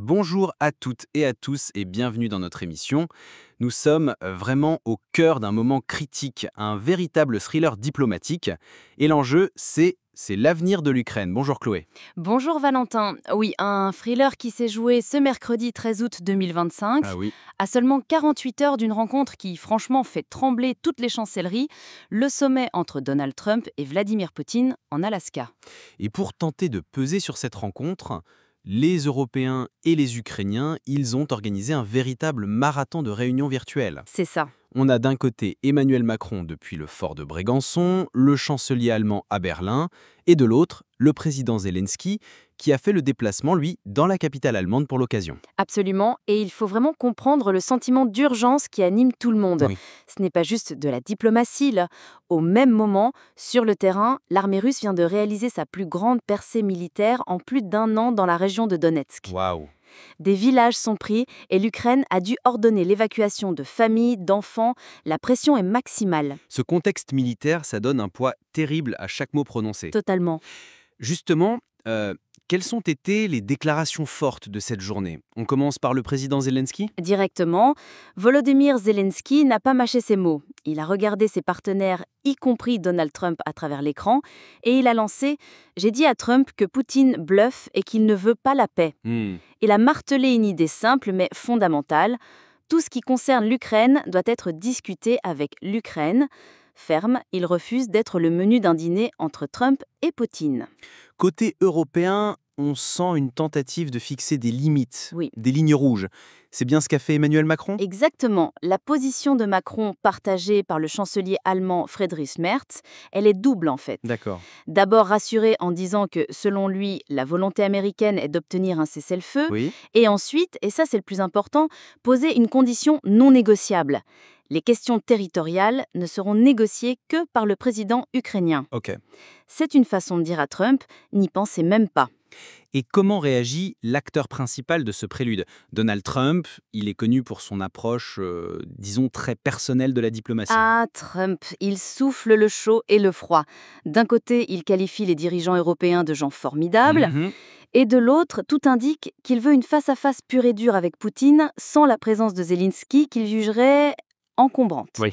Bonjour à toutes et à tous et bienvenue dans notre émission. Nous sommes vraiment au cœur d'un moment critique, un véritable thriller diplomatique. Et l'enjeu, c'est l'avenir de l'Ukraine. Bonjour Chloé. Bonjour Valentin. Oui, un thriller qui s'est joué ce mercredi 13 août Ah 2025, oui. à seulement 48 heures d'une rencontre qui franchement fait trembler toutes les chancelleries, le sommet entre Donald Trump et Vladimir Poutine en Alaska. Et pour tenter de peser sur cette rencontre, les Européens et les Ukrainiens, ils ont organisé un véritable marathon de réunions virtuelles. C'est ça. On a d'un côté Emmanuel Macron depuis le fort de Brégançon, le chancelier allemand à Berlin, et de l'autre, le président Zelensky, qui a fait le déplacement, lui, dans la capitale allemande pour l'occasion. Absolument, et il faut vraiment comprendre le sentiment d'urgence qui anime tout le monde. Oui. Ce n'est pas juste de la diplomatie, là. Au même moment, sur le terrain, l'armée russe vient de réaliser sa plus grande percée militaire en plus d'1 an dans la région de Donetsk. Waouh. Des villages sont pris et l'Ukraine a dû ordonner l'évacuation de familles, d'enfants. La pression est maximale. Ce contexte militaire, ça donne un poids terrible à chaque mot prononcé. Totalement. Justement, quelles ont été les déclarations fortes de cette journée? On commence par le président Zelensky? Directement, Volodymyr Zelensky n'a pas mâché ses mots. Il a regardé ses partenaires, y compris Donald Trump, à travers l'écran, et il a lancé «J'ai dit à Trump que Poutine bluffe et qu'il ne veut pas la paix». Hmm. Il a martelé une idée simple mais fondamentale. Tout ce qui concerne l'Ukraine doit être discuté avec l'Ukraine. Ferme, il refuse d'être le menu d'un dîner entre Trump et Poutine. Côté européen, on sent une tentative de fixer des limites, Oui. des lignes rouges. C'est bien ce qu'a fait Emmanuel Macron? Exactement. La position de Macron, partagée par le chancelier allemand Friedrich Merz, elle est double en fait. D'accord. D'abord rassuré en disant que, selon lui, la volonté américaine est d'obtenir un cessez-le-feu, Oui. et ensuite, et ça c'est le plus important, poser une condition non négociable. Les questions territoriales ne seront négociées que par le président ukrainien. Ok. C'est une façon de dire à Trump, n'y pensez même pas. Et comment réagit l'acteur principal de ce prélude? Donald Trump, il est connu pour son approche, disons, très personnelle de la diplomatie. Ah, Trump, il souffle le chaud et le froid. D'un côté, il qualifie les dirigeants européens de gens formidables, Mhm. et de l'autre, tout indique qu'il veut une face-à-face pure et dure avec Poutine, sans la présence de Zelensky qu'il jugerait encombrante. Oui.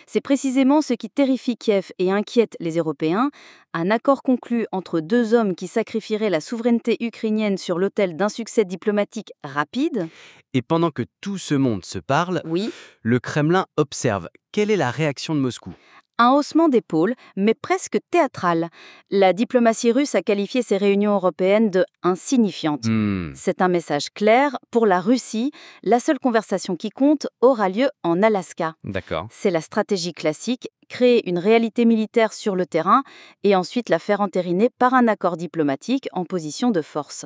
C'est précisément ce qui terrifie Kiev et inquiète les Européens, un accord conclu entre deux hommes qui sacrifieraient la souveraineté ukrainienne sur l'autel d'un succès diplomatique rapide. Et pendant que tout ce monde se parle, Oui, le Kremlin observe. Quelle est la réaction de Moscou? un haussement d'épaules, mais presque théâtral. La diplomatie russe a qualifié ces réunions européennes de insignifiantes. Hmm. C'est un message clair. Pour la Russie, la seule conversation qui compte aura lieu en Alaska. D'accord. C'est la stratégie classique, créer une réalité militaire sur le terrain et ensuite la faire entériner par un accord diplomatique en position de force.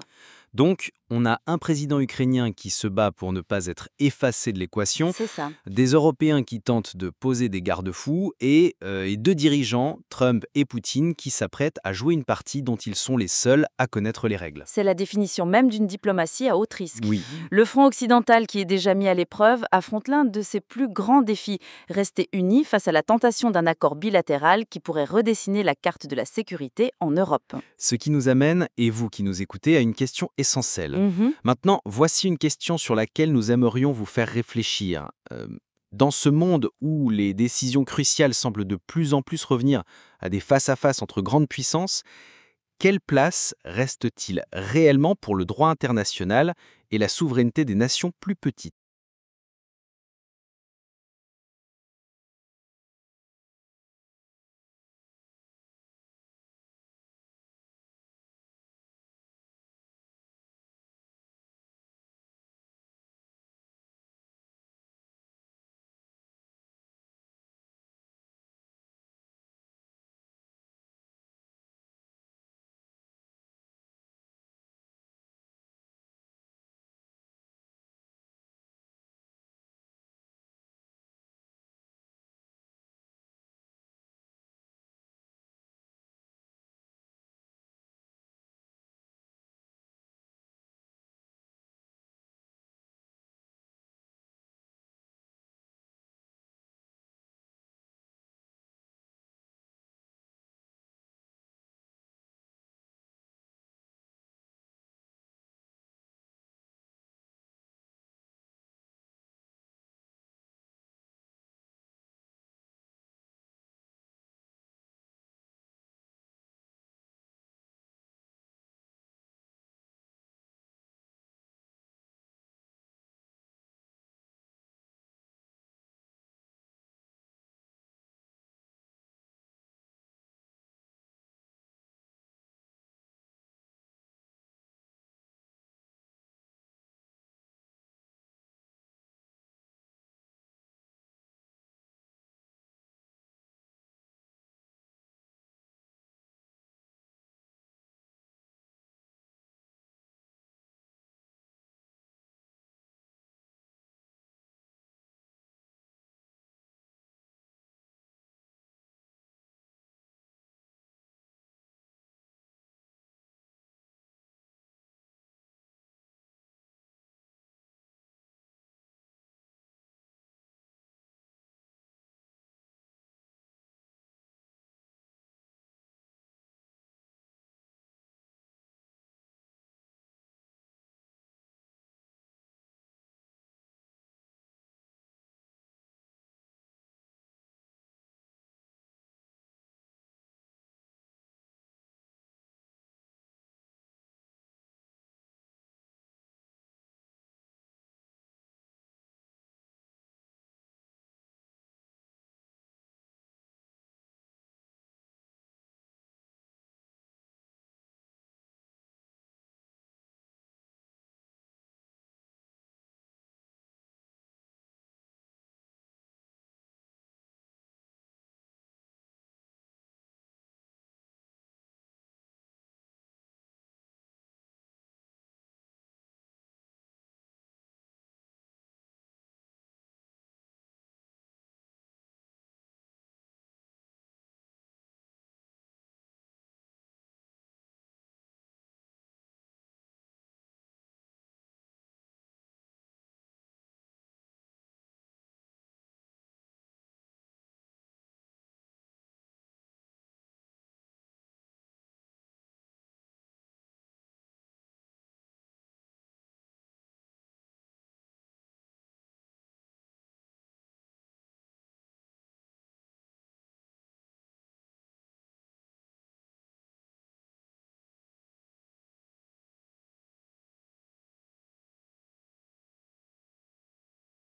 Donc, on a un président ukrainien qui se bat pour ne pas être effacé de l'équation, C'est ça. des Européens qui tentent de poser des garde-fous et deux dirigeants, Trump et Poutine, qui s'apprêtent à jouer une partie dont ils sont les seuls à connaître les règles. C'est la définition même d'une diplomatie à haut risque. Oui. Le front occidental, qui est déjà mis à l'épreuve, affronte l'un de ses plus grands défis, rester uni face à la tentation d'un accord bilatéral qui pourrait redessiner la carte de la sécurité en Europe. Ce qui nous amène, et vous qui nous écoutez, à une question essentielle. Mhm. Maintenant, voici une question sur laquelle nous aimerions vous faire réfléchir. Dans ce monde où les décisions cruciales semblent de plus en plus revenir à des face-à-face entre grandes puissances, quelle place reste-t-il réellement pour le droit international et la souveraineté des nations plus petites?